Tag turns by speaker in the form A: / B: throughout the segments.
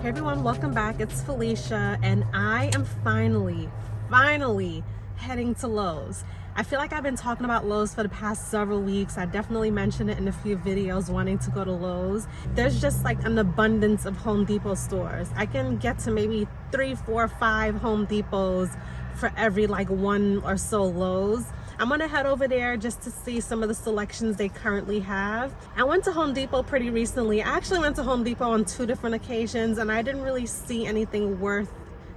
A: Hey everyone, welcome back. It's Felicia and I am finally heading to Lowe's. I feel like I've been talking about Lowe's for the past several weeks. I definitely mentioned it in a few videos wanting to go to Lowe's. There's just like an abundance of Home Depot stores. I can get to maybe 3, 4, 5 Home Depots for every like 1 or so Lowe's. I'm gonna head over there just to see some of the selections they currently have. I went to Home Depot pretty recently. I actually went to Home Depot on 2 different occasions and I didn't really see anything worth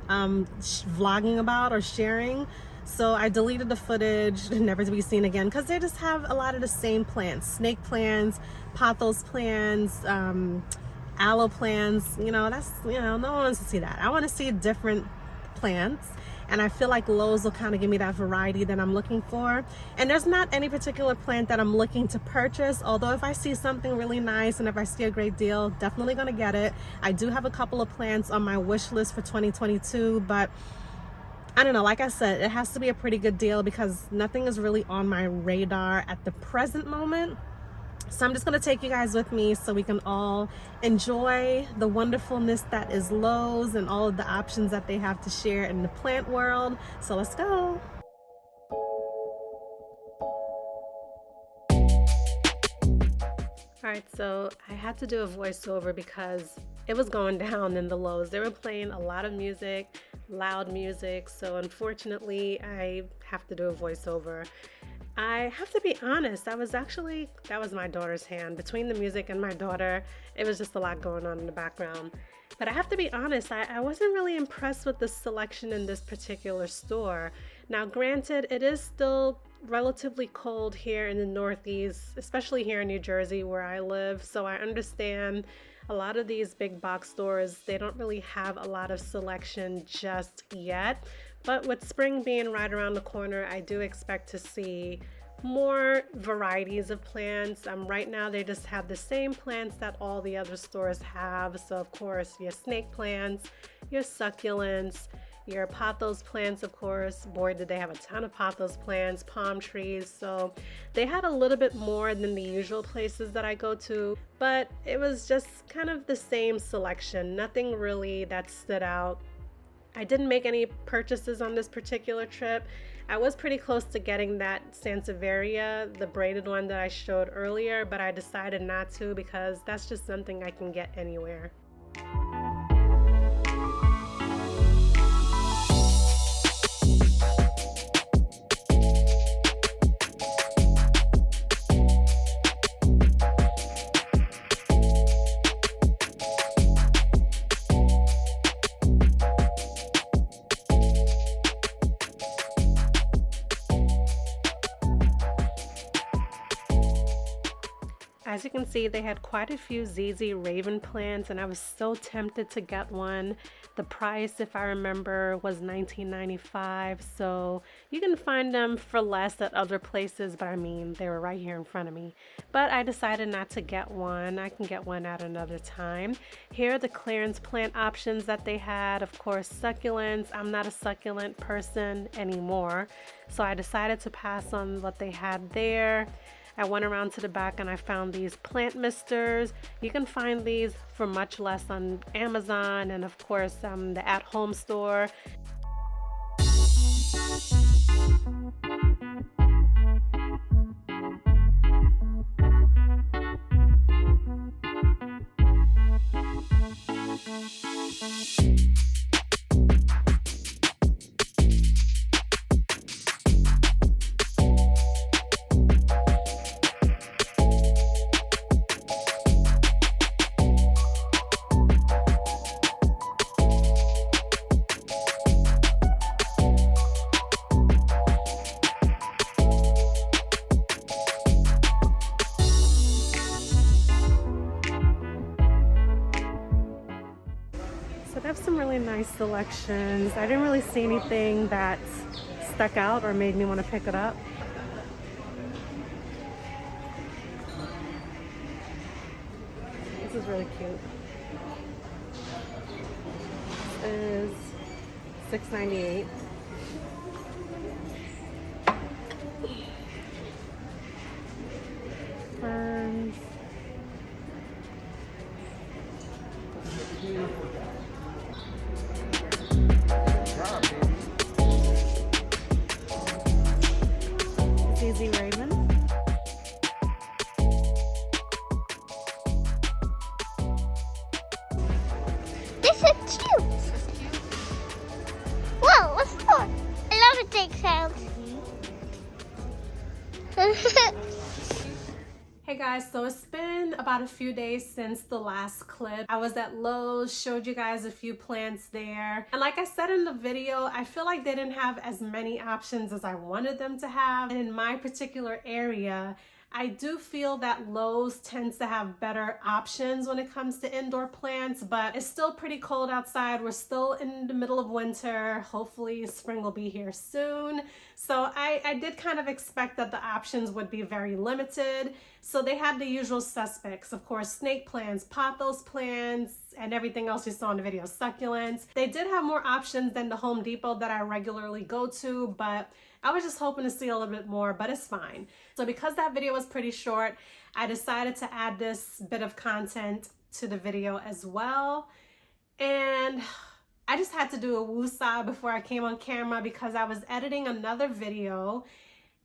A: vlogging about or sharing. So I deleted the footage, never to be seen again, because they just have a lot of the same plants. Snake plants, pothos plants, aloe plants. No one wants to see that. I want to see different plants. And I feel like Lowe's will kind of give me that variety that I'm looking for. And there's not any particular plant that I'm looking to purchase, although if I see something really nice and if I see a great deal, definitely gonna get it. I do have a couple of plants on my wish list for 2022, but I don't know, like I said, it has to be a pretty good deal because nothing is really on my radar at the present moment. So I'm just going to take you guys with me so we can all enjoy the wonderfulness that is Lowe's and all of the options that they have to share in the plant world. So let's go. All right, so I had to do a voiceover because it was going down in the Lowe's. They were playing a lot of music, loud music. So unfortunately, I have to do a voiceover. I have to be honest, that was my daughter's hand. Between the music and my daughter, it was just a lot going on in the background. But I have to be honest, I wasn't really impressed with the selection in this particular store. Now granted, it is still relatively cold here in the Northeast, especially here in New Jersey where I live, so I understand a lot of these big box stores, they don't really have a lot of selection just yet. But with spring being right around the corner, I do expect to see more varieties of plants. Right now, they just have the same plants that all the other stores have. So of course, your snake plants, your succulents, your pothos plants, of course. Boy, did they have a ton of pothos plants, palm trees. So they had a little bit more than the usual places that I go to, but it was just kind of the same selection. Nothing really that stood out. I didn't make any purchases on this particular trip. I was pretty close to getting that Sansevieria, the braided one that I showed earlier, but I decided not to because that's just something I can get anywhere. As you can see, they had quite a few ZZ Raven plants and I was so tempted to get one. The price, if I remember, was $19.95, so you can find them for less at other places, but I mean, they were right here in front of me. But I decided not to get one. I can get one at another time. Here are the clearance plant options that they had. Of course, succulents. I'm not a succulent person anymore, so I decided to pass on what they had there. I went around to the back and I found these plant misters. You can find these for much less on Amazon and of course the at-home store. So they have some really nice selections. I didn't really see anything that stuck out or made me want to pick it up. This is really cute. This is $6.98. Ferns.
B: is so cute.
A: This is cute.
B: Whoa, what's that? I love the take sounds.
A: Hey guys, so it's been about a few days since the last clip. I was at Lowe's, showed you guys a few plants there. And like I said in the video, I feel like they didn't have as many options as I wanted them to have. And in my particular area, I do feel that Lowe's tends to have better options when it comes to indoor plants, but it's still pretty cold outside. We're still in the middle of winter. Hopefully spring will be here soon. So I did kind of expect that the options would be very limited. So they had the usual suspects, of course, snake plants, pothos plants, and everything else you saw in the video, succulents. They did have more options than the Home Depot that I regularly go to, but I was just hoping to see a little bit more, but it's fine. So because that video was pretty short, I decided to add this bit of content to the video as well. And I just had to do a woo-saw before I came on camera because I was editing another video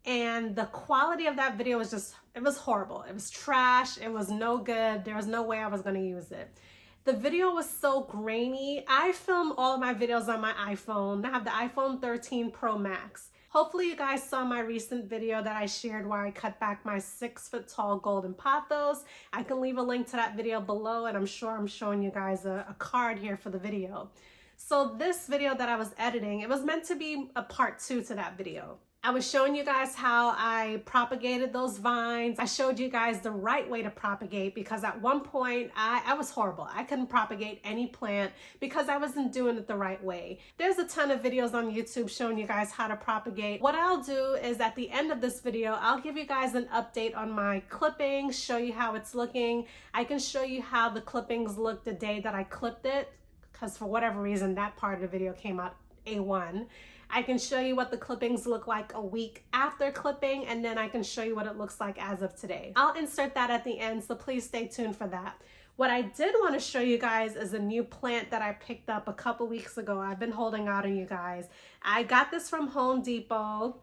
A: and the quality of that video was just, it was horrible. It was trash. It was no good. There was no way I was going to use it. The video was so grainy. I film all of my videos on my iPhone. I have the iPhone 13 Pro Max. Hopefully you guys saw my recent video that I shared where I cut back my 6-foot tall golden pothos. I can leave a link to that video below, and I'm sure I'm showing you guys a card here for the video. So this video that I was editing, it was meant to be a part 2 to that video. I was showing you guys how I propagated those vines. I showed you guys the right way to propagate because at one point I was horrible. I couldn't propagate any plant because I wasn't doing it the right way. There's a ton of videos on YouTube showing you guys how to propagate. What I'll do is at the end of this video, I'll give you guys an update on my clippings, show you how it's looking. I can show you how the clippings looked the day that I clipped it because for whatever reason that part of the video came out A1. I can show you what the clippings look like a week after clipping, and then I can show you what it looks like as of today. I'll insert that at the end, so please stay tuned for that. What I did want to show you guys is a new plant that I picked up a couple weeks ago. I've been holding out on you guys. I got this from Home Depot,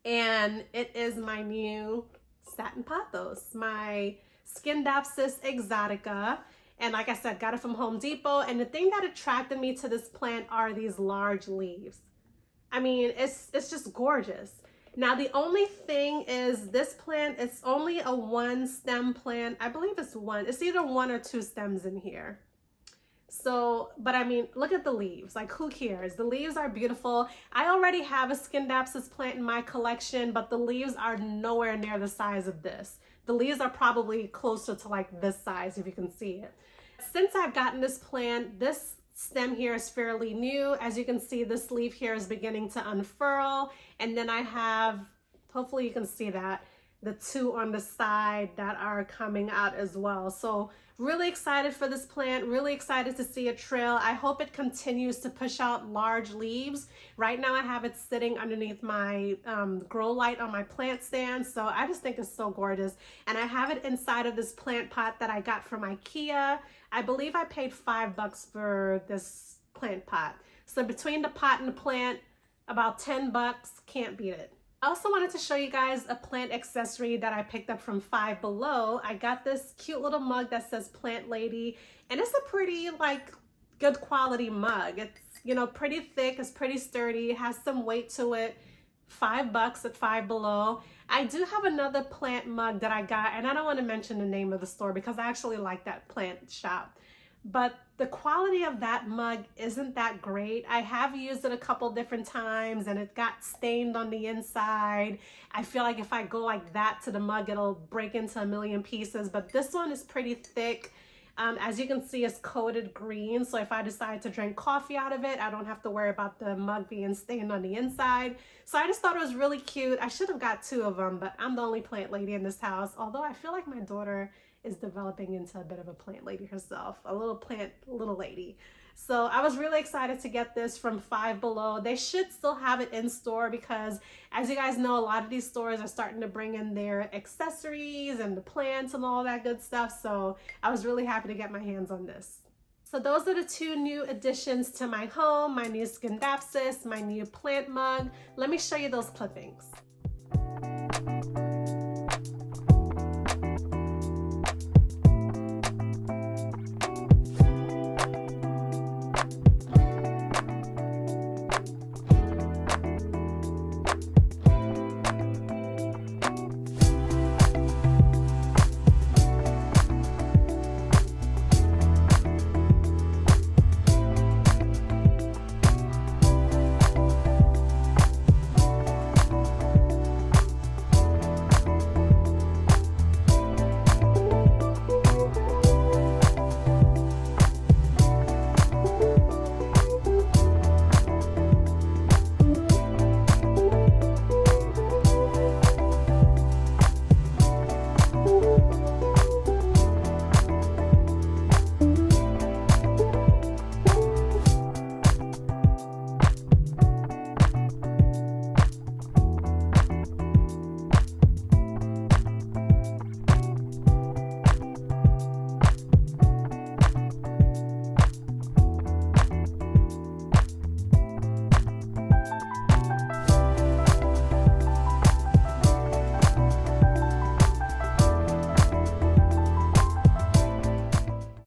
A: and it is my new satin pothos, my Scindapsus exotica. And like I said, got it from Home Depot. And the thing that attracted me to this plant are these large leaves. I mean, it's just gorgeous. Now, the only thing is this plant, it's only a 1-stem plant. I believe it's one. It's either 1 or 2 stems in here. So, but I mean, look at the leaves. Like, who cares? The leaves are beautiful. I already have a Scindapsus plant in my collection, but the leaves are nowhere near the size of this. The leaves are probably closer to like this size, if you can see it. Since I've gotten this plant, this stem here is fairly new. As you can see, this leaf here is beginning to unfurl. And then I have, hopefully you can see that, the 2 on the side that are coming out as well. So really excited for this plant, really excited to see it trail. I hope it continues to push out large leaves. Right now I have it sitting underneath my grow light on my plant stand. So I just think it's so gorgeous. And I have it inside of this plant pot that I got from IKEA. I believe I paid $5 for this plant pot. So between the pot and the plant, about $10, can't beat it. I also wanted to show you guys a plant accessory that I picked up from Five Below. I got this cute little mug that says Plant Lady, and it's a pretty like good quality mug. It's, you know, pretty thick, it's pretty sturdy, it has some weight to it. $5 at Five Below. I do have another plant mug that I got, and I don't want to mention the name of the store because I actually like that plant shop. But the quality of that mug isn't that great. I have used it a couple different times and it got stained on the inside. I feel like if I go like that to the mug, it'll break into a million pieces. But this one is pretty thick. As you can see, it's coated green. So if I decide to drink coffee out of it, I don't have to worry about the mug being stained on the inside. So I just thought it was really cute. I should have got 2 of them, but I'm the only plant lady in this house. Although I feel like my daughter is developing into a bit of a plant lady herself, a little plant little lady. So I was really excited to get this from Five Below. They should still have it in store because, as you guys know, a lot of these stores are starting to bring in their accessories and the plants and all that good stuff. So I was really happy to get my hands on this. So those are the 2 new additions to my home, my new Scindapsus, my new plant mug. Let me show you those clippings.